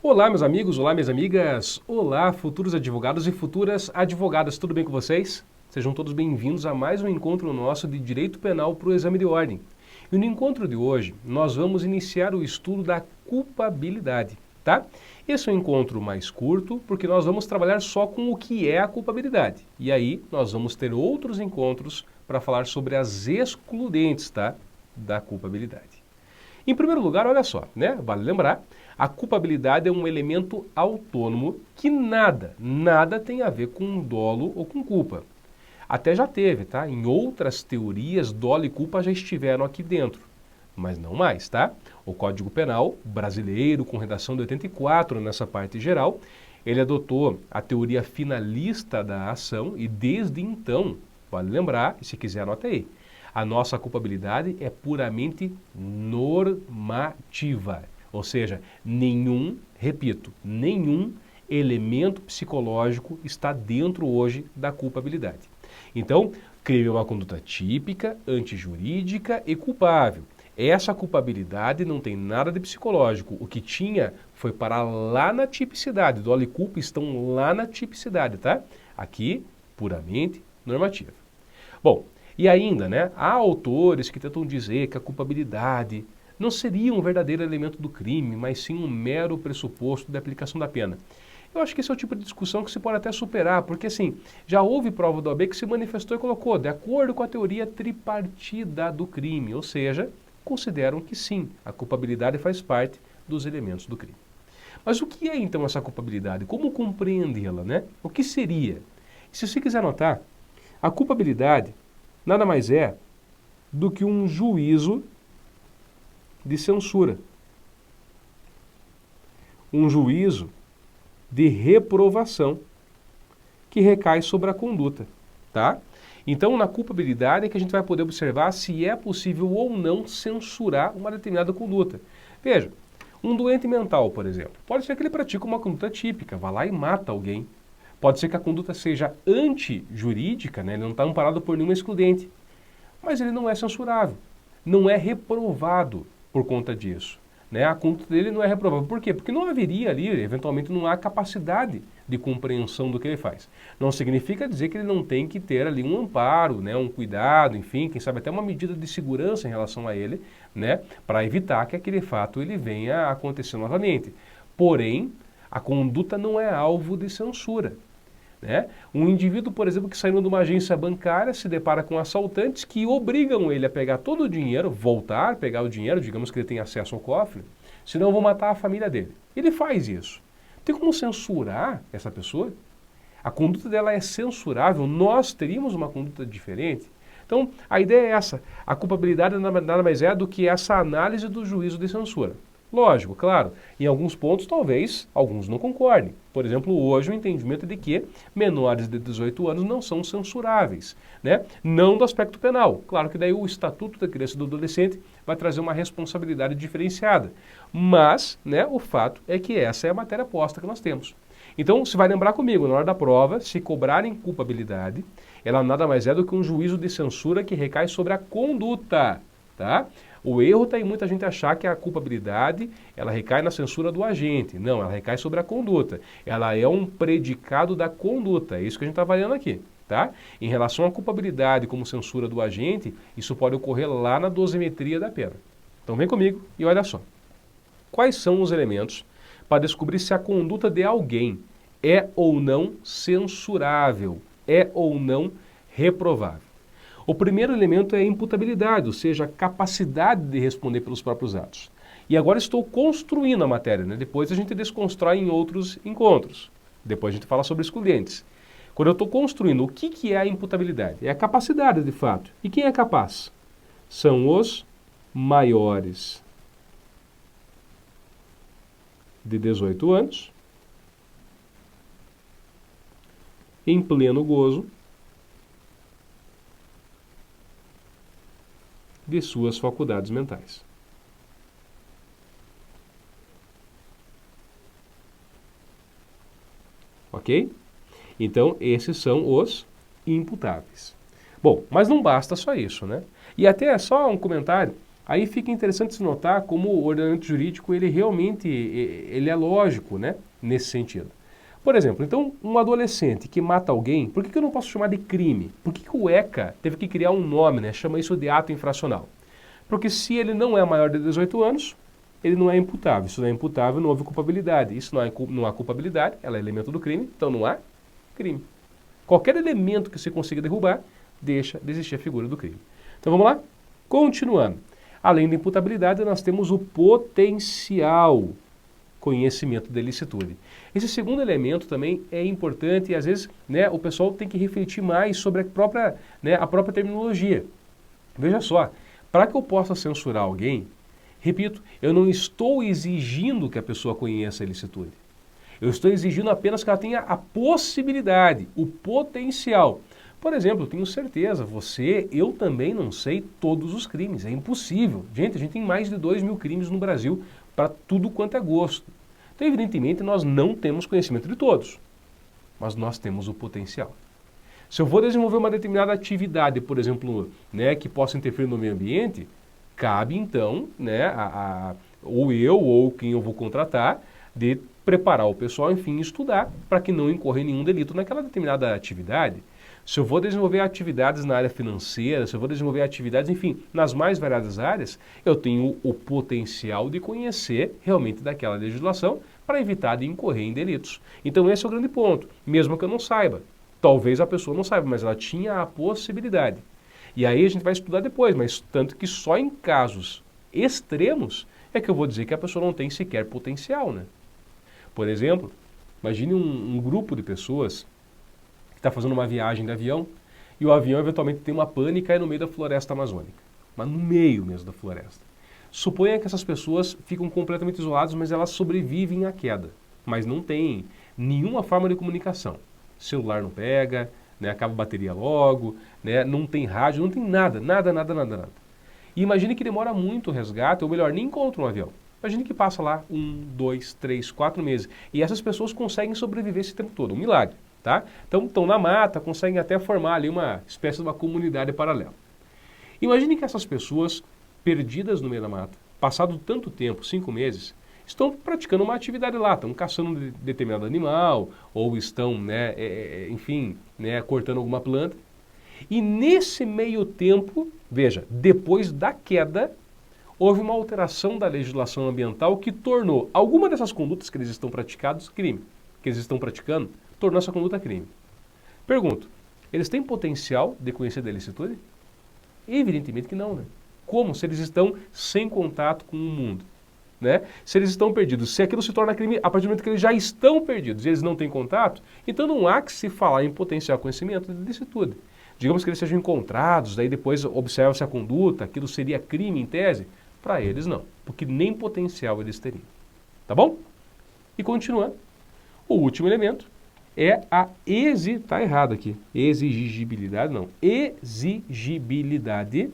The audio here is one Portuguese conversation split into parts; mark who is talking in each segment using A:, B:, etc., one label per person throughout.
A: Olá, meus amigos, olá, minhas amigas, olá, futuros advogados e futuras advogadas, tudo bem com vocês? Sejam todos bem-vindos a mais um encontro nosso de Direito Penal para o Exame de Ordem. E no encontro de hoje, nós vamos iniciar o estudo da culpabilidade, tá? Esse é um encontro mais curto, porque nós vamos trabalhar só com o que é a culpabilidade. E aí, nós vamos ter outros encontros para falar sobre as excludentes, tá? Da culpabilidade. Em primeiro lugar, olha só, né? Vale lembrar, a culpabilidade é um elemento autônomo que nada tem a ver com dolo ou com culpa. Até já teve, tá? Em outras teorias, dolo e culpa já estiveram aqui dentro, mas não mais, tá? O Código Penal brasileiro, com redação de 84 nessa parte geral, ele adotou a teoria finalista da ação e desde então, vale lembrar, e se quiser anota aí, a nossa culpabilidade é puramente normativa, ou seja, nenhum elemento psicológico está dentro hoje da culpabilidade. Então, crime é uma conduta típica, antijurídica e culpável. Essa culpabilidade não tem nada de psicológico. O que tinha foi parar lá na tipicidade. Dolo e culpa estão lá na tipicidade, tá? Aqui, puramente normativa. Bom, e ainda, né, há autores que tentam dizer que a culpabilidade não seria um verdadeiro elemento do crime, mas sim um mero pressuposto da aplicação da pena. Eu acho que esse é o tipo de discussão que se pode até superar, porque assim, já houve prova do OAB que se manifestou e colocou, de acordo com a teoria tripartida do crime, ou seja, consideram que sim, a culpabilidade faz parte dos elementos do crime. Mas o que é então essa culpabilidade? Como compreendê-la, né? O que seria? Se você quiser anotar, a culpabilidade nada mais é do que um juízo de censura. Um juízo de reprovação que recai sobre a conduta, tá? Então, na culpabilidade é que a gente vai poder observar se é possível ou não censurar uma determinada conduta. Veja, um doente mental, por exemplo, pode ser que ele pratique uma conduta típica, vá lá e mata alguém. Pode ser que a conduta seja antijurídica, né? Ele não está amparado por nenhuma excludente, mas ele não é censurável, não é reprovado por conta disso. Né? A conduta dele não é reprovável. Por quê? Porque não haveria ali, eventualmente não há capacidade de compreensão do que ele faz. Não significa dizer que ele não tem que ter ali um amparo, né? Um cuidado, enfim, quem sabe até uma medida de segurança em relação a ele, né? Para evitar que aquele fato ele venha a acontecer novamente. Porém, a conduta não é alvo de censura. Né? Um indivíduo, por exemplo, que saindo de uma agência bancária se depara com assaltantes que obrigam ele a pegar todo o dinheiro, voltar, pegar o dinheiro, digamos que ele tem acesso ao cofre, senão vão matar a família dele. Ele faz isso. Tem como censurar essa pessoa? A conduta dela é censurável, nós teríamos uma conduta diferente. Então, a ideia é essa. A culpabilidade nada mais é do que essa análise do juízo de censura. Lógico, claro, em alguns pontos talvez alguns não concordem. Por exemplo, hoje o entendimento é de que menores de 18 anos não são censuráveis, né? Não do aspecto penal. Claro que daí o Estatuto da Criança e do Adolescente vai trazer uma responsabilidade diferenciada. Mas, né, o fato é que essa é a matéria posta que nós temos. Então, você vai lembrar comigo, na hora da prova, se cobrarem culpabilidade, ela nada mais é do que um juízo de censura que recai sobre a conduta, tá? O erro está em muita gente achar que a culpabilidade ela recai na censura do agente. Não, ela recai sobre a conduta. Ela é um predicado da conduta. É isso que a gente está avaliando aqui. Tá? Em relação à culpabilidade como censura do agente, isso pode ocorrer lá na dosimetria da pena. Então vem comigo e olha só. Quais são os elementos para descobrir se a conduta de alguém é ou não censurável, é ou não reprovável? O primeiro elemento é a imputabilidade, ou seja, a capacidade de responder pelos próprios atos. E agora estou construindo a matéria, né? Depois a gente desconstrói em outros encontros. Depois a gente fala sobre excludentes. Quando eu estou construindo, o que é a imputabilidade? É a capacidade, de fato. E quem é capaz? São os maiores de 18 anos, em pleno gozo de suas faculdades mentais. Ok? Então, esses são os imputáveis. Bom, mas não basta só isso, né? E até só um comentário. Aí fica interessante se notar como o ordenamento jurídico, ele realmente ele é lógico, né, nesse sentido. Por exemplo, então, um adolescente que mata alguém, por que eu não posso chamar de crime? Por que o ECA teve que criar um nome, né, chama isso de ato infracional? Porque se ele não é maior de 18 anos, ele não é imputável. Se não é imputável, não houve culpabilidade. Isso não há culpabilidade, ela é elemento do crime, então não há crime. Qualquer elemento que você consiga derrubar, deixa de existir a figura do crime. Então vamos lá? Continuando. Além da imputabilidade, nós temos o potencial conhecimento da ilicitude. Esse segundo elemento também é importante e às vezes, né, o pessoal tem que refletir mais sobre a própria terminologia. Veja só, para que eu possa censurar alguém, repito, eu não estou exigindo que a pessoa conheça a ilicitude. Eu estou exigindo apenas que ela tenha a possibilidade, o potencial. Por exemplo, eu tenho certeza, eu também não sei todos os crimes, é impossível. Gente, a gente tem mais de 2.000 crimes no Brasil para tudo quanto é gosto. Então, evidentemente, nós não temos conhecimento de todos, mas nós temos o potencial. Se eu vou desenvolver uma determinada atividade, por exemplo, né, que possa interferir no meio ambiente, cabe então, né, ou eu ou quem eu vou contratar, de preparar o pessoal, enfim, estudar para que não incorra em nenhum delito naquela determinada atividade. Se eu vou desenvolver atividades na área financeira, se eu vou desenvolver atividades, enfim, nas mais variadas áreas, eu tenho o potencial de conhecer realmente daquela legislação para evitar de incorrer em delitos. Então esse é o grande ponto, mesmo que eu não saiba. Talvez a pessoa não saiba, mas ela tinha a possibilidade. E aí a gente vai estudar depois, mas tanto que só em casos extremos é que eu vou dizer que a pessoa não tem sequer potencial, né? Por exemplo, imagine um grupo de pessoas que está fazendo uma viagem de avião e o avião eventualmente tem uma pane e cai no meio da floresta amazônica, mas no meio mesmo da floresta. Suponha que essas pessoas ficam completamente isoladas, mas elas sobrevivem à queda, mas não tem nenhuma forma de comunicação. Celular não pega, né, acaba a bateria logo, né, não tem rádio, não tem nada. E imagine que demora muito o resgate, ou melhor, nem encontra um avião. Imagine que passa lá 1, 2, 3, 4 meses. E essas pessoas conseguem sobreviver esse tempo todo, um milagre. Tá? Então estão na mata, conseguem até formar ali uma espécie de uma comunidade paralela. Imagine que essas pessoas, perdidas no meio da mata, passado tanto tempo, 5 meses, estão praticando uma atividade lá, estão caçando um determinado animal, ou estão, né, enfim, né, cortando alguma planta. E nesse meio tempo, veja, depois da queda, houve uma alteração da legislação ambiental que tornou alguma dessas condutas que eles estão praticando crime, que eles estão praticando, tornou essa conduta crime. Pergunto, eles têm potencial de conhecer da ilicitude? Evidentemente que não, né? Como? Se eles estão sem contato com o mundo, né? Se eles estão perdidos, se aquilo se torna crime a partir do momento que eles já estão perdidos e eles não têm contato, então não há que se falar em potencial conhecimento de ilicitude. Digamos que eles sejam encontrados, daí depois observa-se a conduta, aquilo seria crime em tese? Para eles não, porque nem potencial eles teriam. Tá bom? E continuando, o último elemento é tá errado aqui, exigibilidade não, exigibilidade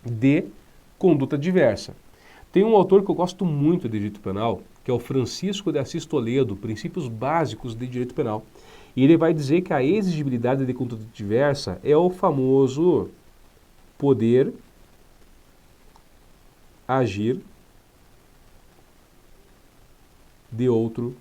A: de conduta diversa. Tem um autor que eu gosto muito de direito penal, que é o Francisco de Assis Toledo, Princípios Básicos de Direito Penal. E ele vai dizer que a exigibilidade de conduta diversa é o famoso poder agir de outro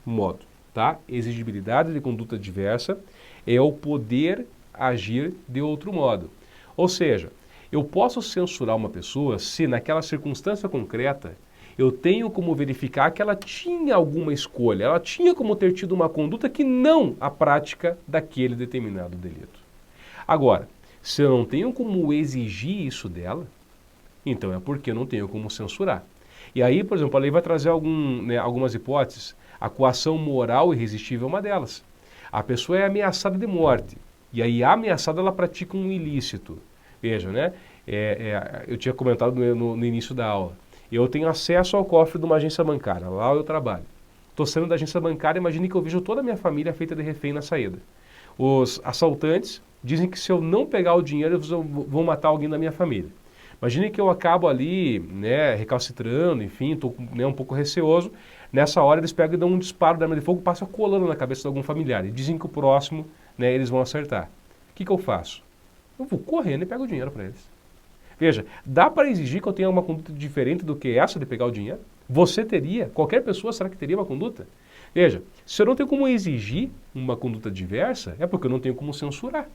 A: modo. Tá? Exigibilidade de conduta diversa é o poder agir de outro modo. Ou seja, eu posso censurar uma pessoa se naquela circunstância concreta eu tenho como verificar que ela tinha alguma escolha, ela tinha como ter tido uma conduta que não a prática daquele determinado delito. Agora, se eu não tenho como exigir isso dela, então é porque eu não tenho como censurar. E aí, por exemplo, a lei vai trazer algumas hipóteses. A coação moral irresistível é uma delas. A pessoa é ameaçada de morte. E aí, a ameaçada, ela pratica um ilícito. Veja, né? Eu tinha comentado no início da aula. Eu tenho acesso ao cofre de uma agência bancária. Lá eu trabalho. Estou saindo da agência bancária, imagine que eu vejo toda a minha família feita de refém na saída. Os assaltantes dizem que se eu não pegar o dinheiro, eles vão matar alguém da minha família. Imagine que eu acabo ali, né, recalcitrando, enfim, estou, né, um pouco receoso. Nessa hora eles pegam e dão um disparo da arma de fogo, passa colando na cabeça de algum familiar. E dizem que o próximo, né, eles vão acertar. O que eu faço? Eu vou correndo e pego o dinheiro para eles. Veja, dá para exigir que eu tenha uma conduta diferente do que essa de pegar o dinheiro? Você teria? Qualquer pessoa será que teria uma conduta? Veja, se eu não tenho como exigir uma conduta diversa, é porque eu não tenho como censurar.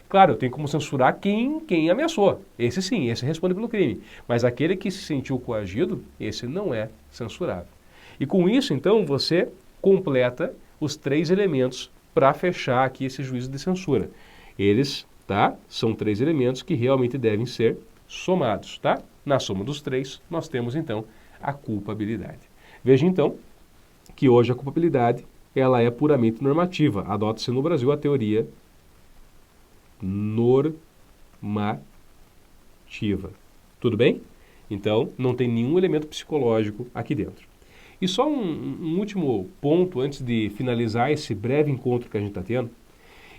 A: Claro, eu tenho como censurar quem ameaçou. Esse sim, esse responde pelo crime. Mas aquele que se sentiu coagido, esse não é censurável. E com isso, então, você completa os 3 elementos para fechar aqui esse juízo de censura. Eles, tá? São 3 elementos que realmente devem ser somados, tá? Na soma dos 3, nós temos, então, a culpabilidade. Veja, então, que hoje a culpabilidade, ela é puramente normativa. Adota-se no Brasil a teoria normativa. Tudo bem? Então, não tem nenhum elemento psicológico aqui dentro. E só um último ponto antes de finalizar esse breve encontro que a gente está tendo.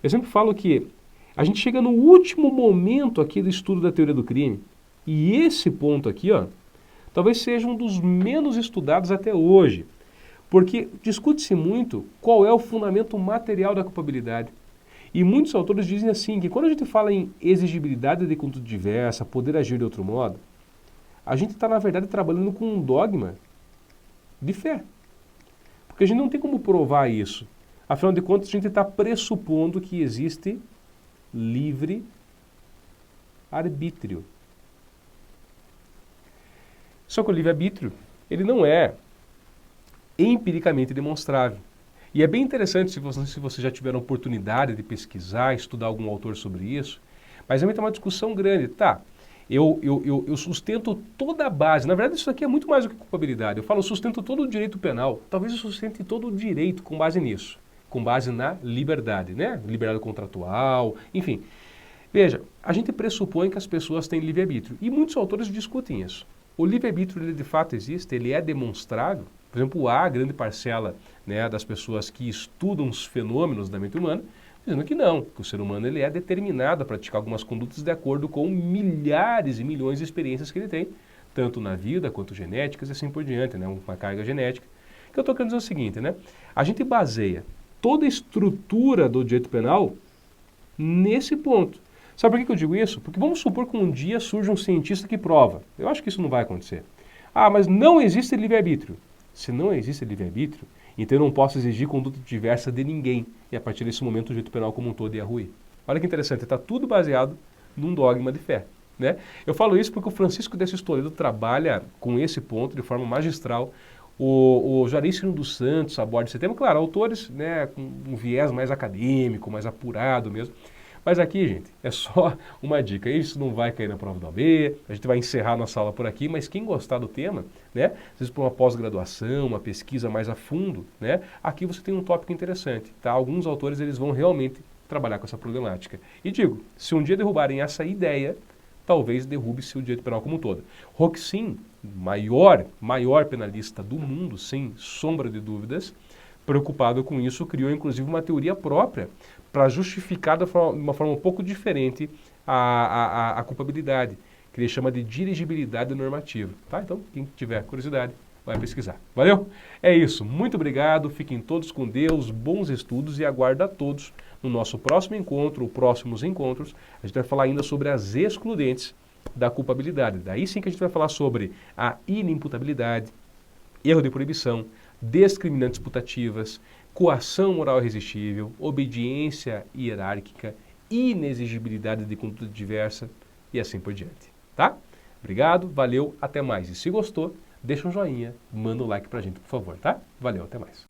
A: Eu sempre falo que a gente chega no último momento aqui do estudo da teoria do crime. E esse ponto aqui, ó, talvez seja um dos menos estudados até hoje. Porque discute-se muito qual é o fundamento material da culpabilidade. E muitos autores dizem assim, que quando a gente fala em exigibilidade de conduta diversa, poder agir de outro modo, a gente está, na verdade, trabalhando com um dogma de fé. Porque a gente não tem como provar isso. Afinal de contas, a gente está pressupondo que existe livre arbítrio. Só que o livre-arbítrio, ele não é empiricamente demonstrável. E é bem interessante se você já tiver a oportunidade de pesquisar, estudar algum autor sobre isso, mas realmente é uma discussão grande. Tá, eu sustento toda a base, na verdade isso aqui é muito mais do que culpabilidade, eu falo sustento todo o direito penal, talvez eu sustente todo o direito com base nisso, com base na liberdade, né? Liberdade contratual, enfim. Veja, a gente pressupõe que as pessoas têm livre-arbítrio, e muitos autores discutem isso. O livre-arbítrio, ele de fato existe, ele é demonstrável. Por exemplo, há grande parcela, né, das pessoas que estudam os fenômenos da mente humana, dizendo que não, que o ser humano ele é determinado a praticar algumas condutas de acordo com milhares e milhões de experiências que ele tem, tanto na vida quanto genéticas e assim por diante, né, uma carga genética. O que eu estou querendo dizer é o seguinte, né, a gente baseia toda a estrutura do direito penal nesse ponto. Sabe por que eu digo isso? Porque vamos supor que um dia surge um cientista que prova. Eu acho que isso não vai acontecer. Ah, mas não existe livre-arbítrio. Se não existe livre-arbítrio, então eu não posso exigir conduta diversa de ninguém. E a partir desse momento o direito penal como um todo ia ruir. Olha que interessante, está tudo baseado num dogma de fé. Né? Eu falo isso porque o Francisco de Assis Toledo trabalha com esse ponto de forma magistral. O Juarez Cirino dos Santos aborda esse tema. Claro, autores, né, com um viés mais acadêmico, mais apurado mesmo. Mas aqui, gente, é só uma dica. Isso não vai cair na prova da OAB, a gente vai encerrar nossa aula por aqui, mas quem gostar do tema, né, às vezes por uma pós-graduação, uma pesquisa mais a fundo, né, aqui você tem um tópico interessante, tá? Alguns autores, eles vão realmente trabalhar com essa problemática. E digo, se um dia derrubarem essa ideia, talvez derrube-se o direito penal como um todo. Roxin, maior penalista do mundo, sem sombra de dúvidas, preocupado com isso, criou inclusive uma teoria própria para justificar de uma forma um pouco diferente a culpabilidade, que ele chama de dirigibilidade normativa. Tá? Então, quem tiver curiosidade, vai pesquisar. Valeu? É isso. Muito obrigado. Fiquem todos com Deus, bons estudos e aguardo a todos no nosso próximo encontro, ou próximos encontros. A gente vai falar ainda sobre as excludentes da culpabilidade. Daí sim que a gente vai falar sobre a inimputabilidade, erro de proibição, discriminantes putativas, coação moral irresistível, obediência hierárquica, inexigibilidade de conduta diversa e assim por diante. Tá? Obrigado, valeu, até mais. E se gostou, deixa um joinha, manda um like pra gente, por favor, tá? Valeu, até mais.